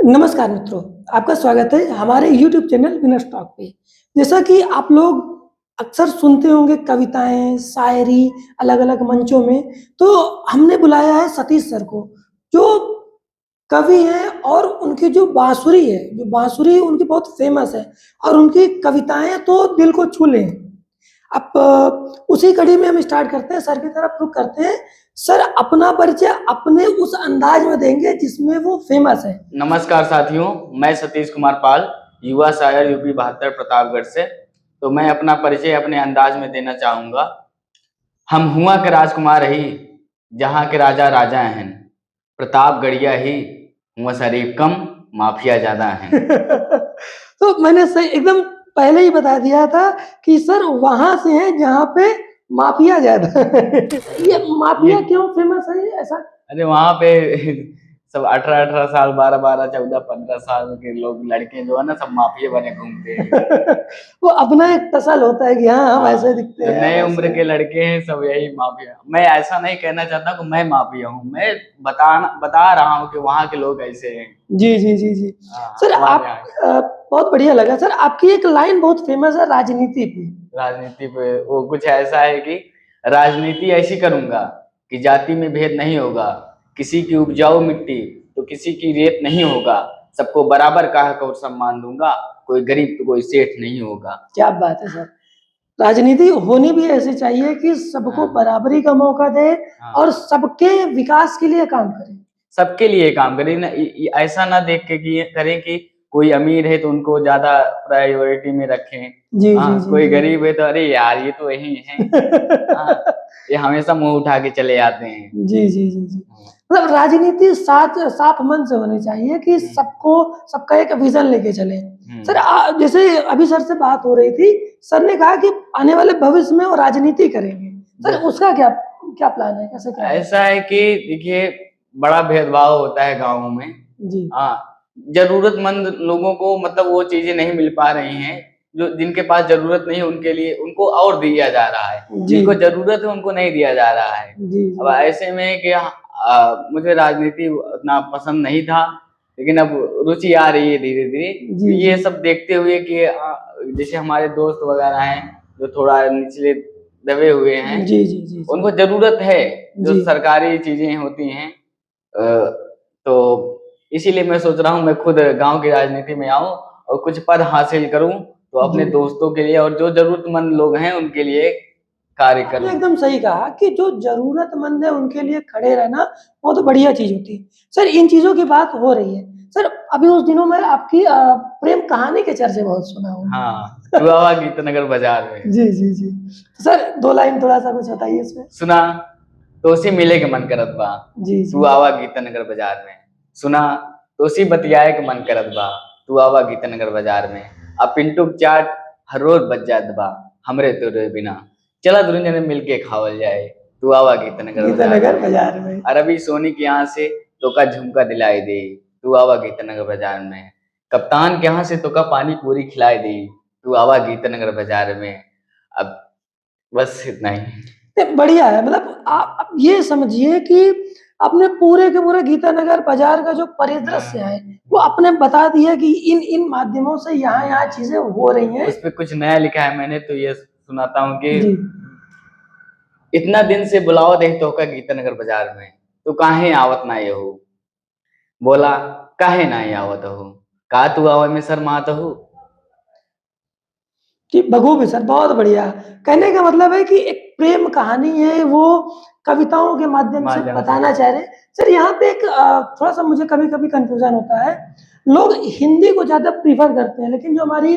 नमस्कार मित्रों, आपका स्वागत है हमारे YouTube चैनल विनर्स टॉक पे। जैसा कि आप लोग अक्सर सुनते होंगे कविताएँ, शायरी अलग-अलग मंचों में, तो हमने बुलाया है सतीश सर को, जो कवि हैं और उनकी जो बाँसुरी उनकी बहुत फ़ेमस है और उनकी कविताएँ तो दिल को छू लें। उसी कड़ी में हम स्टार्ट करते हैं, सर की तरफ रुख करते हैं। सर अपना परिचय अपने उस अंदाज में देंगे जिसमें वो फेमस है। नमस्कार साथियों, मैं सतीश कुमार पाल, युवा शायर यूपी 72 प्रतापगढ़ से। तो मैं अपना परिचय अपने अंदाज में देना चाहूँगा। हम हुआ के राजकुमार ही, जहाँ के राजा राजा हैं। प्रतापगढ़िया ही, हुआ शरीफ कम, माफिया ज़्यादा हैं। तो मैंने सही एकदम पहले ही बता दिया था कि सर वहाँ से हैं जहाँ पे माफिया ज़्यादा है। ये माफिया क्यों फेमस है ये ऐसा? अरे वहाँ पे सब 18-18 साल, 12-12, 14-15 साल के लोग, लड़के जो है ना, सब माफिया बने घूमते हैं। वो अपना एक तसल होता है कि हाँ हम ऐसे दिखते जो हैं। नए उम्र के लड़के हैं सब यही माफिया। मैं ऐसा नहीं कहना चाहता कि मैं माफिया हूँ, मैं बता रहा हूँ कि वहाँ के लोग ऐसे हैं। जी। सर आप बहुत बढ़िया लगा सर, आपकी एक लाइन बहुत फेमस है राजनीति पे। राजनीति पे वो कुछ ऐसा है कि राजनीति ऐसी करूंगा कि जाति में भेद नहीं होगा, किसी की उपजाऊ मिट्टी तो किसी की रेत नहीं होगा, सबको बराबर का हक और सम्मान दूंगा, कोई गरीब तो कोई सेठ नहीं होगा। क्या बात है सर, राजनीति होनी भी ऐसी चाहिए कि सबको बराबरी का मौका दे और सबके विकास के लिए काम करे। सबके लिए काम करें ना, ऐसा ना देख के कि करें कि कोई अमीर है तो उनको ज्यादा प्रायोरिटी में रखें। जी कोई गरीब है तो अरे यार ये तो यही है। ये हमेशा मुंह उठा के चले आते हैं। जी। मतलब राजनीति साफ मन से होनी चाहिए कि सबका एक विजन लेके चले। सर जैसे अभी सर से बात हो रही थी, सर ने कहा कि आने वाले भविष्य में वो राजनीति करेंगे। सर उसका क्या प्लान है, कैसे क्या है? ऐसा है कि देखिए, बड़ा भेदभाव होता है गाँव में जी। जरूरतमंद लोगों को मतलब वो चीजें नहीं मिल पा रही हैं, जो जिनके पास जरूरत नहीं है उनके लिए उनको और दिया जा रहा है, जिनको जरूरत है उनको नहीं दिया जा रहा है। अब ऐसे में कि मुझे राजनीति उतना पसंद नहीं था, लेकिन अब रुचि आ रही है धीरे धीरे। ये सब देखते हुए कि जैसे हमारे दोस्त वगैरह हैं जो थोड़ा निचले दबे हुए हैं, जी। उनको जरूरत है जो सरकारी चीजें होती हैं, तो इसीलिए मैं सोच रहा हूँ मैं खुद गांव की राजनीति में आऊं और कुछ पद हासिल करूं, तो अपने दोस्तों के लिए और जो जरूरतमंद लोग हैं उनके लिए कार्य करूं। एकदम सही कहा कि जो जरूरतमंद है उनके लिए खड़े रहना बहुत बढ़िया चीज होती है। सर इन चीजों की बात हो रही है, सर अभी उस दिनों में आपकी प्रेम कहानी के चर्चे बहुत सुना हूँ। हाँ, दुआवा गीतनगर बाजार में। जी। तो सर 2 लाइन थोड़ा सा कुछ बताइए इसमें। सुना तो उसी मिले के मन करत बा, तू आवा गीतनगर बाजार में। सुना तो उसी बतियाए के मन करत बा, तू आवा गीतनगर बाजार में। अब पिंटू चाट हर रोज बच जात बा, हमरे तोरे बिना। चला दुनिया जने मिलके खावल जाए, तू आवा गीतनगर बाजार में। अरबी सोनी के यहाँ से तो का झुमका दिलाई दे, तू आवा गीतनगर बाजार में। कप्तान के यहाँ से तो का पानी पूरी खिलाई दे, तू आवा गीतनगर बाजार में। अब बस इतना ही। बढ़िया है, मतलब आप ये समझिए कि आपने पूरे के पूरे गीतानगर बाजार का जो परिदृश्य है वो आपने बता दिया कि इन माध्यमों से यहाँ चीजें हो रही हैं। उस पे कुछ नया लिखा है मैंने, तो ये सुनाता हूँ कि इतना दिन से बुलाओ दे तो का गीतानगर बाजार में, तो काहे आवत ना ये हो, बोला काहे ना ये आवत हो, का तू आवे में शर्मात हो। कि बखूबी सर, बहुत बढ़िया। कहने का मतलब है कि एक प्रेम कहानी है, वो कविताओं के माध्यम से बताना चाह रहे हैं। सर यहाँ पे एक थोड़ा सा मुझे कभी कभी कंफ्यूजन होता है, लोग हिंदी को ज्यादा प्रीफर करते हैं, लेकिन जो हमारी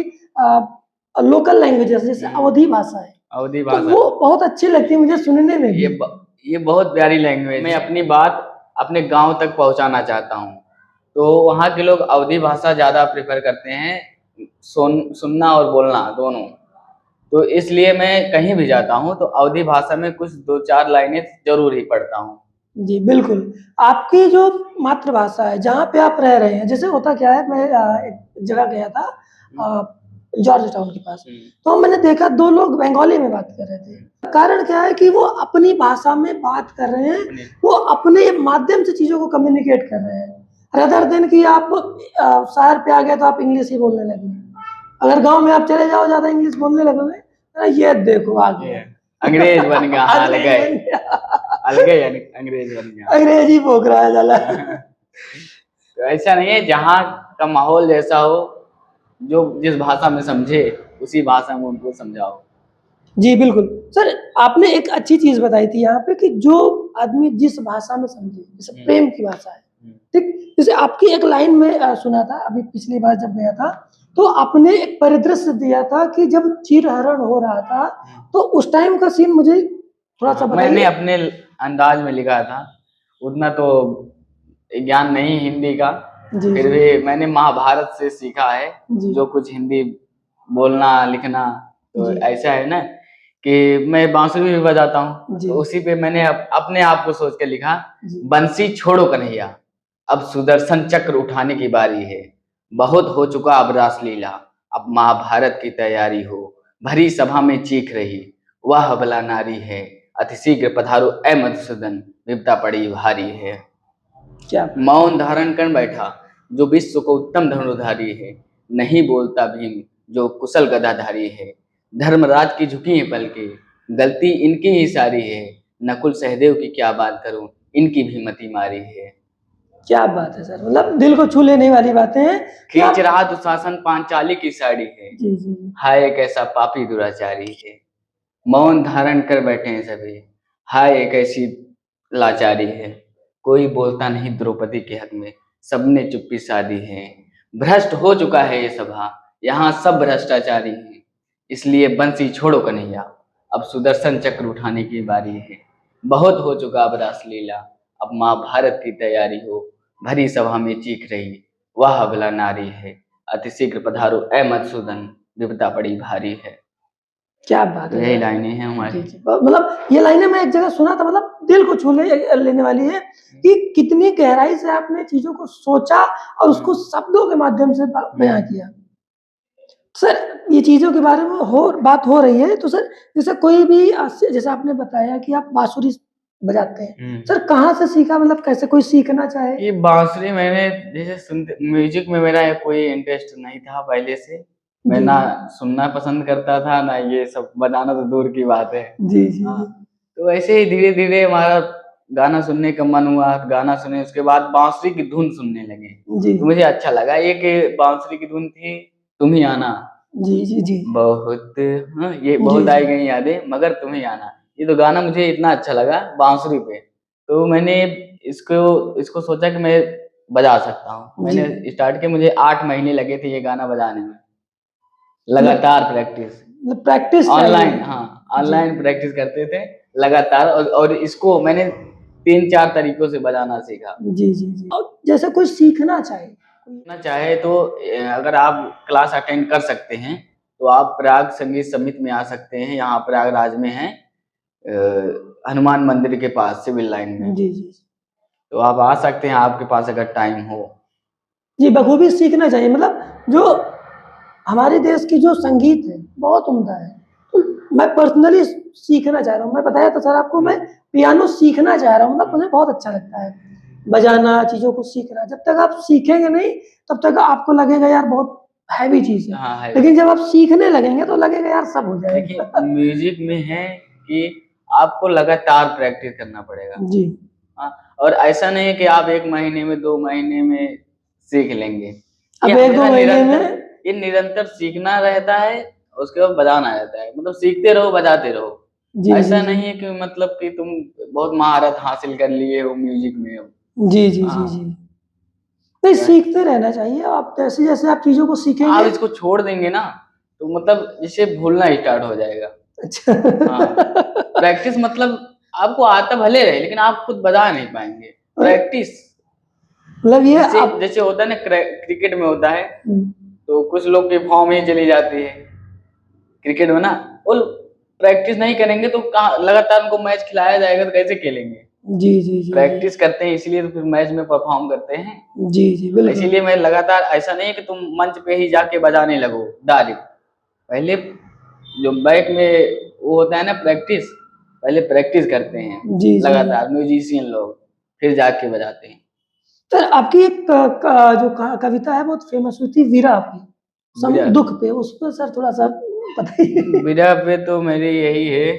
लोकल लैंग्वेजेस जैसे अवधी भाषा है, अवधी भाषा तो वो बहुत अच्छी लगती है मुझे सुनने में। ये बहुत प्यारी लैंग्वेज। मैं अपनी बात अपने गांव तक पहुंचाना चाहता हूं, तो वहाँ के लोग अवधी भाषा ज्यादा प्रेफर करते हैं, सुनना और बोलना दोनों। तो इसलिए मैं कहीं भी जाता हूँ तो अवधी भाषा में कुछ 2-4 लाइनें जरूर ही पढ़ता हूँ। जी बिल्कुल। आपकी जो मातृभाषा है जहाँ पे आप रह रहे हैं, जैसे होता क्या है, मैं एक जगह गया था जॉर्ज टाउन के पास, तो मैंने देखा 2 लोग बंगाली में बात कर रहे थे। कारण क्या है कि वो अपनी भाषा में बात कर रहे हैं, वो अपने माध्यम से चीजों को कम्युनिकेट कर रहे हैं। रदर देन कि आप शहर पे आ गए तो आप इंग्लिश ही बोलने लगे। अगर गांव में आप चले जाओ ज्यादा इंग्लिश बोलने लगोगे, ये देखो आ गया अंग्रेज बन गया, हाल अंग्रेज गए बन गया। अलगे, यानी अंग्रेज बन गया। अंग्रेजी भोग रहा है साला। तो ऐसा नहीं है, जहाँ का माहौल जैसा हो, जो जिस भाषा में समझे उसी भाषा में उनको समझाओ। जी बिल्कुल सर, आपने एक अच्छी चीज बताई थी यहाँ पे कि जो आदमी जिस भाषा में समझे, जैसे प्रेम की भाषा है, ठीक। जैसे आपकी एक लाइन में सुना था अभी पिछली बार जब गया था, तो आपने एक परिदृश्य दिया था कि जब चीरहरण हो रहा था, तो उस टाइम का सीन मुझे थोड़ा सा मैंने बताइए। अपने अंदाज में लिखा था, उतना तो ज्ञान नहीं हिंदी का, जी फिर जी भी मैंने महाभारत से सीखा है जी जो कुछ हिंदी बोलना लिखना। तो जी ऐसा है ना कि मैं बांसुरी भी बजाता हूँ, जी तो उसी पे मैंने अपने आप को सोच के लिखा, जी बंसी छोड़ो कन्हैया, अब सुदर्शन चक्र उठाने की बारी है, बहुत हो चुका अब रासलीला, अब महाभारत की तैयारी हो, भरी सभा में चीख रही, वह अबला नारी है, अतिशीघ्र पधारो ए मधुसूदन, विपदा पड़ी भारी है। क्या मौन धारण कर बैठा जो विश्व को उत्तम धनुर्धारी है, नहीं बोलता भीम जो कुशल गदाधारी है, धर्मराज की झुकी है पलके, गलती इनकी ही सारी है, नकुल सहदेव की क्या बात करूं, इनकी भी मति मारी है। क्या बात है सर, मतलब दिल को छू लेने वाली बातें हैं कि खींच आप। रहा दुशासन पांचाली की साड़ी है, जी जी हाय कैसा पापी दुराचारी है। मौन धारण कर बैठे हैं सभी, हाय कैसी लाचारी है, कोई बोलता नहीं द्रौपदी के हक में, सबने चुप्पी साधी है। भ्रष्ट हो चुका है ये सभा, यहाँ सब भ्रष्टाचारी हैं, इसलिए बंसी छोड़ो कन्हैया, अब सुदर्शन चक्र उठाने की बारी है, बहुत हो चुका अब रासलीला, अब महाभारत की तैयारी हो, भरी सभा में चीख रही, वह अबला नारी है, अतिशीघ्र पधारो ए मधुसूदन, विपदा पड़ी भारी है। क्या बात है यही सर। लाइनें हैं हमारी। जी, जी। मतलब ये लाइनें मैं एक जगह सुना था, मतलब दिल को छू लेने वाली है कि कितनी गहराई से आपने चीजों को सोचा और उसको शब्दों के माध्यम से बयां किया। सर ये चीजों के बारे में बात हो रही है, तो सर जैसे कोई भी जैसे आपने बताया कि आप बांसुरी बजाते हैं, सर कहाँ से सीखा, मतलब कैसे कोई सीखना चाहे? ये बांसुरी मैंने जैसे सुनते, म्यूजिक में मेरा कोई इंटरेस्ट नहीं था पहले से, मैं जी ना सुनना पसंद करता था ना ये सब बजाना, तो दूर की बात है। जी जी हाँ, तो ऐसे ही धीरे धीरे हमारा गाना सुनने का मन हुआ, गाना सुने, उसके बाद बांसुरी की धुन सुनने लगे, जी तो मुझे अच्छा लगा। एक बांसुरी की धुन थी, तुम ही आना, जी जी जी बहुत, हाँ ये जी बहुत आई जी गई यादें मगर तुम ही आना, ये तो गाना मुझे इतना अच्छा लगा बांसुरी पे, तो मैंने इसको इसको सोचा कि मैं बजा सकता हूँ। जी मैंने स्टार्ट किया, मुझे 8 महीने लगे थे ये गाना बजाने में, लगातार प्रैक्टिस, मतलब प्रैक्टिस ऑनलाइन, चाहिए। हाँ जी ऑनलाइन प्रैक्टिस करते थे लगातार, और इसको मैंने 3-4 तरीकों से बजाना सीखा। जी जी जी और जैसे कोई सीखना चाहे। सीखना चाहे तो अगर आप क्लास अटेंड कर सकते हैं तो आप प्रयाग संगीत समिति में आ सकते हैं, यहाँ प्रयागराज में है, हनुमान मंदिर के पास सिविल लाइन में, जी जी तो आप आ सकते हैं, आपके पास अगर टाइम हो। जी बखूबी सीखना चाहिए, मतलब जो हमारे देश की जो संगीत है बहुत उम्दा है, तो मैं पर्सनली सीखना चाह रहा हूँ। मैं बताया था सर आपको, मैं पियानो सीखना चाह रहा हूँ, मतलब मुझे बहुत अच्छा लगता है बजाना, चीज़ों को सीखना। जब तक आप सीखेंगे नहीं तब तक आपको लगेगा यार बहुत हैवी चीज़ है, हाँ है। लेकिन जब आप सीखने लगेंगे तो लगेगा यार सब हो देखिए जाएगा। म्यूजिक में है कि आपको लगातार प्रैक्टिस करना पड़ेगा। जी हाँ, और ऐसा नहीं है कि आप 1 महीने में 2 महीने में सीख लेंगे, अब ये 1-2 हमेशा महीने निरंतर, में ये निरंतर सीखना रहता है, उसके बाद बजाना रहता है, मतलब सीखते रहो बजाते रहो। जी जी ऐसा जी नहीं है कि मतलब कि तुम बहुत महारत हासिल कर लिए हो म्यूजिक में हो। जी जी जी हाँ, जी नहीं, सीखते रहना चाहिए। आप जैसे जैसे आप चीज़ों को आप सीखेंगे। इसको छोड़ देंगे ना तो मतलब इसे भूलना स्टार्ट हो जाएगा। अच्छा हाँ, प्रैक्टिस मतलब आपको आता भले रहे लेकिन आप खुद बजा नहीं पाएंगे। प्रैक्टिस मतलब ये जैसे आप जैसे होता है ना, क्रिकेट में होता है, हम्म, तो कुछ लोग की फॉर्म ही चली जाती है क्रिकेट में ना, वो प्रैक्टिस नहीं करेंगे तो कहाँ लगातार उनको मैच खिलाया जाएगा तो कैसे खेलेंगे। जी जी जी प्रैक्टिस करते हैं इसलिए तो फिर मैच में परफॉर्म करते हैं। जी जी बिल्कुल। इसीलिए मैं लगातार, ऐसा नहीं है कि तुम मंच पे ही जाके बजाने लगो डायरेक्ट, पहले जो बैक में वो होता है ना प्रैक्टिस, पहले प्रैक्टिस करते हैं जी जी लगातार म्यूजिशियन लोग, फिर जाके बजाते हैं। सर आपकी एक जो कविता है बहुत फेमस हुई थी विरह पे, दुख पे, उस पर सर थोड़ा सा बताइए। विरह पे तो मेरी यही है,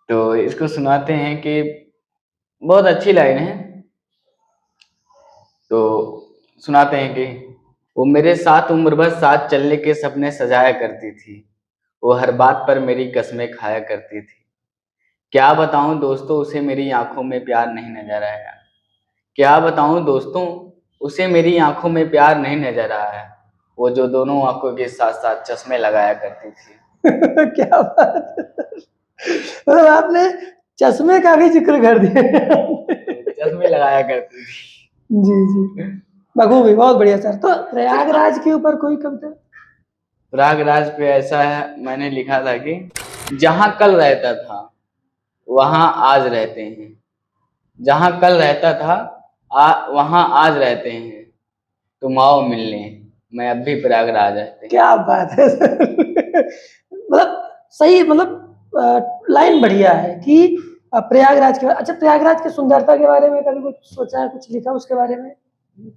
तो इसको सुनाते हैं कि बहुत अच्छी लाइन है, तो सुनाते हैं कि वो मेरे साथ उम्र भर साथ चलने के सपने सजाया करती थी, वो हर बात पर मेरी कसमें खाया करती थी। क्या बताऊं दोस्तों, उसे मेरी आंखों में प्यार नहीं नजर आया। क्या बताऊं दोस्तों, उसे मेरी आंखों में प्यार नहीं नजर आया। वो जो दोनों आंखों के साथ साथ चश्मे लगाया करती थी। क्या बात है। मतलब आपने चश्मे का भी जिक्र कर दिया। चश्मे लगाया करती थी। जी बखूबी, बहुत बढ़िया सर। तो प्रयागराज के ऊपर कोई कविता? प्रयागराज पे ऐसा है, मैंने लिखा था कि जहां कल रहता था वहां आज रहते हैं, जहां कल रहता था वहां आज रहते हैं, तुम आओ मिलने, मैं अब भी प्रयागराज रहते हैं। क्या बात है सर। मतलब सही, मतलब लाइन बढ़िया है कि प्रयागराज के, अच्छा प्रयागराज की सुंदरता के बारे में कभी कुछ सोचा है, कुछ लिखा उसके बारे में?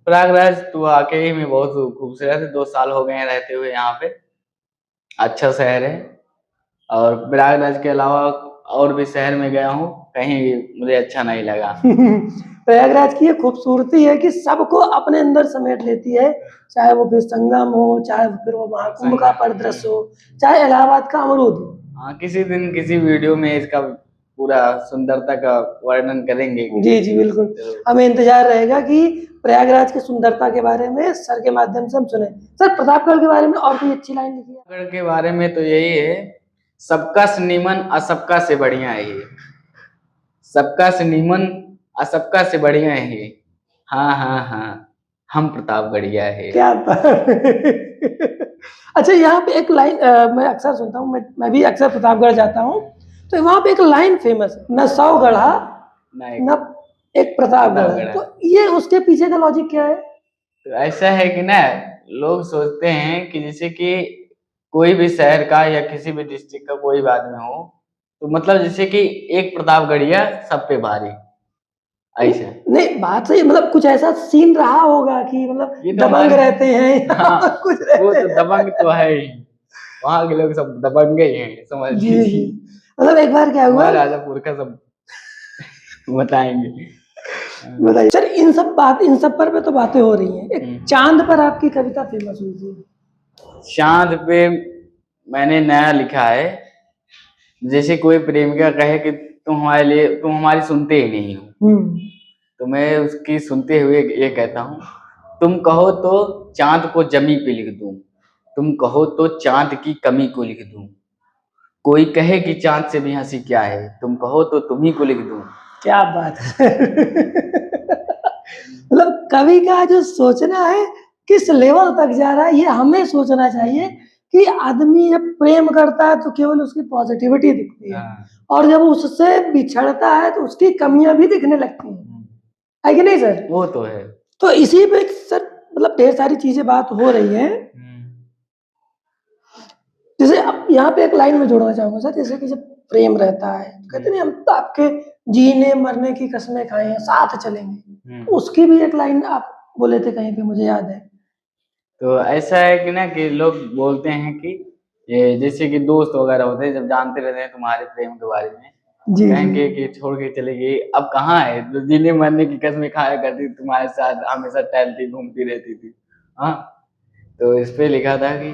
प्रयागराज तो वाकई में बहुत खूबसूरत है, 2 साल हो गए हैं रहते हुए यहाँ पे, अच्छा शहर है। और प्रयागराज के अलावा और भी शहर में गया हूँ, कहीं भी मुझे अच्छा नहीं लगा। प्रयागराज की ये खूबसूरती है कि सबको अपने अंदर समेट लेती है, चाहे वो फिर संगम हो, चाहे फिर वो महाकुंभ का परिदृश्य हो, चाहे इलाहाबाद का अमरूद हो। हाँ, किसी दिन किसी वीडियो में इसका पूरा सुंदरता का वर्णन करेंगे। जी बिल्कुल, हमें इंतजार रहेगा कि प्रयागराज की सुंदरता के बारे में सर के माध्यम से हम सुने। सर प्रतापगढ़ के बारे में और कोई अच्छी लाइन लिखी है? प्रतापगढ़ के बारे में तो यही है, सबका से नीमन असबका से बढ़िया है ये, सबका से नीमन असबका से बढ़िया है। हाँ हाँ हाँ, हम प्रतापगढ़िया है। क्या बात। अच्छा यहाँ पे एक लाइन मैं अक्सर सुनता हूँ, मैं भी अक्सर प्रतापगढ़ जाता हूँ, तो वहाँ पे एक लाइन फेमस है, न 100 गढ़ा न एक प्रतापगढ़, तो ये उसके पीछे का लॉजिक क्या है? तो ऐसा है कि ना, लोग सोचते हैं कि जैसे कि कोई भी शहर का या किसी भी डिस्ट्रिक्ट का कोई भी आदमी हो, तो मतलब जैसे कि एक प्रतापगढ़िया सब पे भारी, ऐसा नहीं, बात सही, मतलब कुछ ऐसा सीन रहा होगा कि मतलब ये तो दबंग रहते हैं। हाँ, कुछ वो रहते तो हैं। दबंग तो है ही, वहाँ के लोग सब दबंगे ही हैं, समझ जी लीजिए। मतलब एक बार क्या हुआ, राजापुर का सब बताएंगे। बताइए सर, इन सब पर तो बातें हो रही हैं, एक चांद पर आपकी कविता फेमस हुई थी। चांद पे मैंने नया लिखा है, जैसे कोई प्रेमिका कहे कि तुम हमारी सुनते ही नहीं हो, तो मैं उसकी सुनते हुए ये कहता हूँ, तुम कहो तो चांद को जमी पे लिख दूं, तुम कहो तो चांद की कमी को लिख दूं, कोई कहे कि चांद से भी हंसी क्या है, तुम कहो तो तुम्ही को लिख दूं। क्या बात है। मतलब कवि का जो सोचना है किस लेवल तक जा रहा है, ये हमें सोचना चाहिए कि आदमी जब प्रेम करता है तो केवल उसकी पॉजिटिविटी दिखती है, और जब उससे बिछड़ता है तो उसकी कमियां भी दिखने लगती हैं, है कि नहीं सर? वो तो है। तो इसी पे सर मतलब ढेर सारी चीजें बात हो रही हैं, जैसे अब यहाँ पे एक लाइन में जोड़ना चाहूंगा सर, जैसे कि जब प्रेम रहता है, कहते नहीं हम तो आपके जीने मरने की कसमें खाए हैं, साथ चलेंगे, उसकी भी एक लाइन आप बोले थे कहीं पे, मुझे याद है। तो ऐसा है कि ना कि लोग बोलते हैं कि ये जैसे कि दोस्त वगैरह होते हैं, जब जानते रहते हैं तुम्हारे प्रेम के बारे में, कहेंगे कि छोड़ के चले गई, अब कहाँ है जो जीने मरने की कसमें खाया करती, तुम्हारे साथ हमेशा टहलती घूमती रहती थी। हाँ, तो इस पे लिखा था कि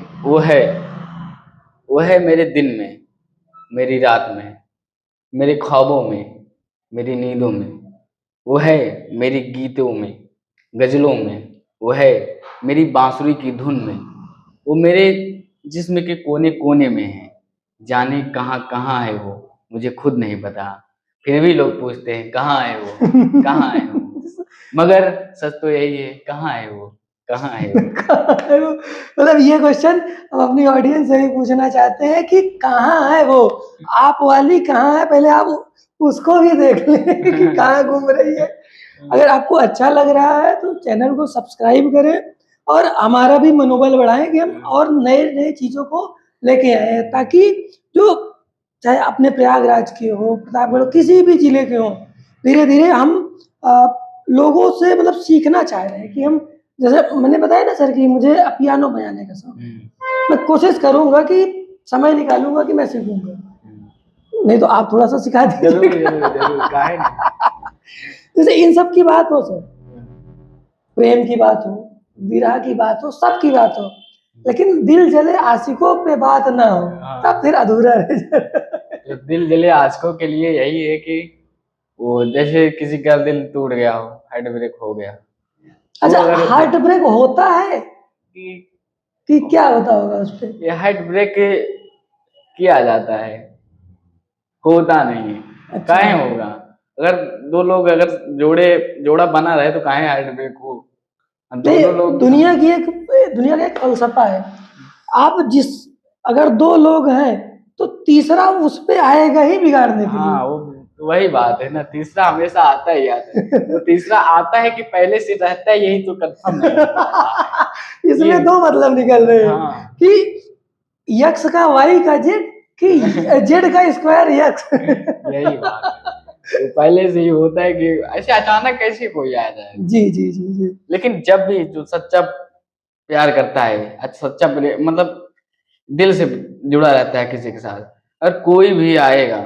वो है मेरे दिन में, मेरी रात में, मेरे ख्वाबों में, मेरी नींदों में, वो है मेरी गीतों में, गजलों में, वो है मेरी बांसुरी की धुन में, वो मेरे जिस्म के कोने कोने में है, जाने कहाँ कहाँ है वो, मुझे खुद नहीं पता, फिर भी लोग पूछते हैं कहाँ है वो, कहाँ है वो, मगर सच तो यही है, कहाँ है वो, कहाँ है वो। मतलब ये क्वेश्चन हम अपनी ऑडियंस से भी पूछना चाहते हैं कि कहाँ है वो, आप वाली कहाँ है, पहले आप उसको भी देख लें कि कहाँ घूम रही है। अगर आपको अच्छा लग रहा है तो चैनल को सब्सक्राइब करें और हमारा भी मनोबल बढ़ाएं कि हम और नए नए चीजों को लेके आए, ताकि जो चाहे अपने प्रयागराज के हो, प्रतापगढ़, किसी भी जिले के हो, धीरे धीरे हम लोगों से मतलब सीखना चाह रहे हैं कि हम, जैसे मैंने बताया ना सर कि मुझे पियानो बजाने का शौक है, मैं कोशिश करूंगा कि समय निकालूंगा कि मैं सीखूंगा, नहीं तो आप थोड़ा सा सिखा जरूर दीजिए। जरूर जरूर, काहे नहीं। जैसे इन सब की बात हो सर, प्रेम की बात हो, विरह की बात हो, सबकी बात हो, लेकिन दिल जले आशिकों पे बात ना हो, तब फिर अधूरा रह जाए। तो दिल जले आशिकों के लिए यही है कि वो जैसे किसी का दिल टूट गया हो, हार्ट ब्रेक हो गया, तो अच्छा, अगर हार्ट ब्रेक होता है कि कि क्या होता होगा उस पे? ये हार्ट ब्रेक किया जाता है, होता नहीं है। अच्छा, काहे होगा? अगर दो लोग अगर जोड़ा बना रहे तो काहे हार्ट ब्रेक हो? दोनों नहीं, लोग दुनिया का एक फलसफा है, आप जिस, अगर दो लोग हैं तो तीसरा उस पे आएगा ही बिगाड़ने के हाँ, लिए। वो वही बात है ना, तीसरा हमेशा आता ही आता है। तो तीसरा आता है कि पहले से रहता है, यही तो कंफर्म नहीं हो पा रहा है। इसमें दो मतलब निकल रहे हैं हाँ। कि यक्स का वाई का जेड, कि जेड का स्क्वायर यक्स। यही बात है। तो पहले से ही होता है कि ऐसे अचानक कैसे कोई आ जाए। जी जी जी जी। लेकिन जब भी जो सच्चा प्यार करता है, सच्चा मतलब दिल से जुड़ा रहता है किसी के साथ, अगर कोई भी आएगा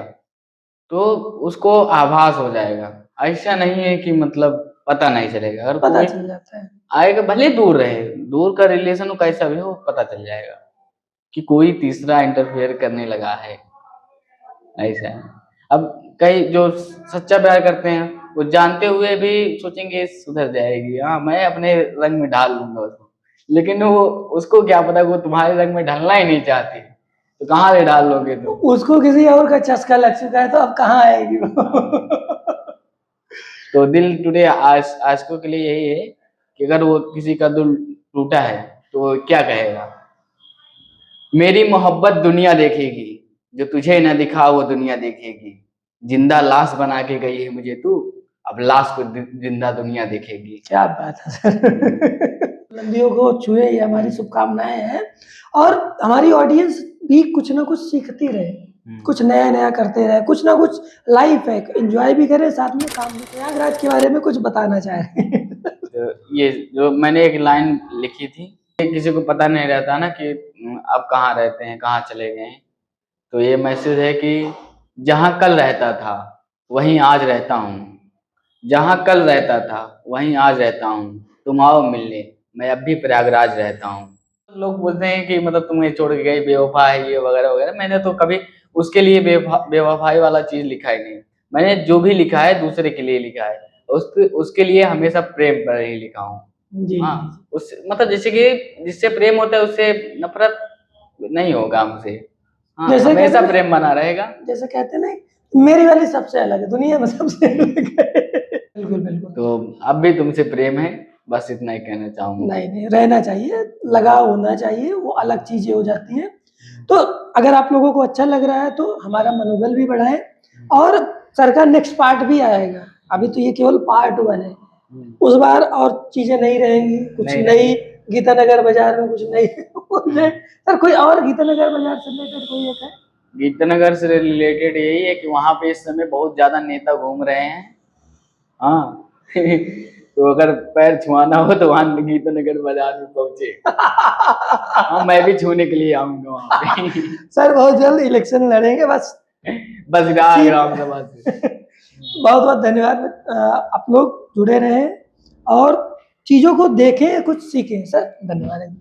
तो उसको आभास हो जाएगा। ऐसा नहीं है कि मतलब पता नहीं चलेगा। अगर पता कोई चल जाता है। आएगा, भले दूर रहे, दूर का रिलेशन हो कैसा भी हो, पता चल जाएगा कि कोई तीसरा इंटरफेयर करने लगा है। ऐसा है। अब कई जो सच्चा प्यार करते हैं, वो जानते हुए भी सोचेंगे सुधर जाएगी, हाँ मैं अपने रंग में ढाल लूंगा उसको, लेकिन वो उसको क्या पता वो तुम्हारे रंग में ढलना ही नहीं चाहती, तो कहाँ से डाल लोगे तुम? उसको किसी और का चस्का लग चुका है तो अब कहाँ आएगी वो। तो दिल टूटे आशिकों के लिए यही है कि अगर वो किसी का दिल टूटा है तो वो क्या कहेगा? मेरी मोहब्बत दुनिया देखेगी, जो तुझे न दिखा वो दुनिया देखेगी। जिंदा लाश बना के गई है मुझे तू, अब लाश को जिंदा दुनिया देखेगी। क्या बात है सर। बुलंदियों को छुए, ये हमारी शुभकामनाएं हैं, और हमारी ऑडियंस भी कुछ ना कुछ सीखती रहे, कुछ नया नया करते रहे, कुछ ना कुछ लाइफ है, एंजॉय भी करें साथ में काम भी। प्रयागराज के बारे में कुछ बताना चाह रहे हैं? तो ये जो मैंने एक लाइन लिखी थी, किसी को पता नहीं रहता ना कि आप कहाँ रहते हैं, कहाँ चले गए हैं। तो ये मैसेज है कि जहाँ कल रहता था वहीं आज रहता हूँ, जहाँ कल रहता था वहीं आज रहता हूँ, तुम आओ मिलने, मैं अब भी प्रयागराज रहता हूँ। लोग बोलते हैं कि मतलब तुम्हें छोड़ के गई, बेवफा है, ये वगैरह वगैरह। मैंने तो कभी उसके लिए बेवफाई वाला चीज लिखा ही नहीं। मैंने जो भी लिखा है दूसरे के लिए लिखा है, उसके लिए हमेशा प्रेम पर ही लिखा हूँ। जी हाँ, उस मतलब जैसे कि जिससे प्रेम होता है उससे नफरत नहीं होगा हमसे। हाँ, जैसे हमेशा प्रेम बना रहेगा। जैसे कहते नहीं, मेरी वाली सबसे अलग है, दुनिया में सबसे अलग है। बिल्कुल बिल्कुल। तो अब भी तुमसे प्रेम है, बस इतना ही कहना चाहूंगा। नहीं नहीं, रहना चाहिए, लगाव होना चाहिए, वो अलग चीजें हो जाती हैं। तो अगर आप लोगों को अच्छा लग रहा है तो हमारा मनोबल भी बढ़ाएं, और सर का नेक्स्ट पार्ट भी आएगा। अभी तो ये केवल पार्ट 1 है, उस बार और चीजें नहीं रहेंगी, कुछ नहीं नई गीतानगर बाजार में कुछ नई। सर कोई और गीतानगर बाजार से रिलेटेड कोई एक है? गीतानगर से रिलेटेड यही है कि वहां पे इस समय बहुत ज्यादा नेता घूम रहे हैं। हाँ। तो अगर पैर छुआना हो तो वहां गीतानगर बाजार में पहुंचे। हाँ, मैं भी छूने के लिए आऊंगा वहां पे। सर बहुत जल्द इलेक्शन लड़ेंगे, बस बस ग्राम सभा से। बहुत बहुत धन्यवाद। आप लोग जुड़े रहें और चीजों को देखें, कुछ सीखें। सर धन्यवाद।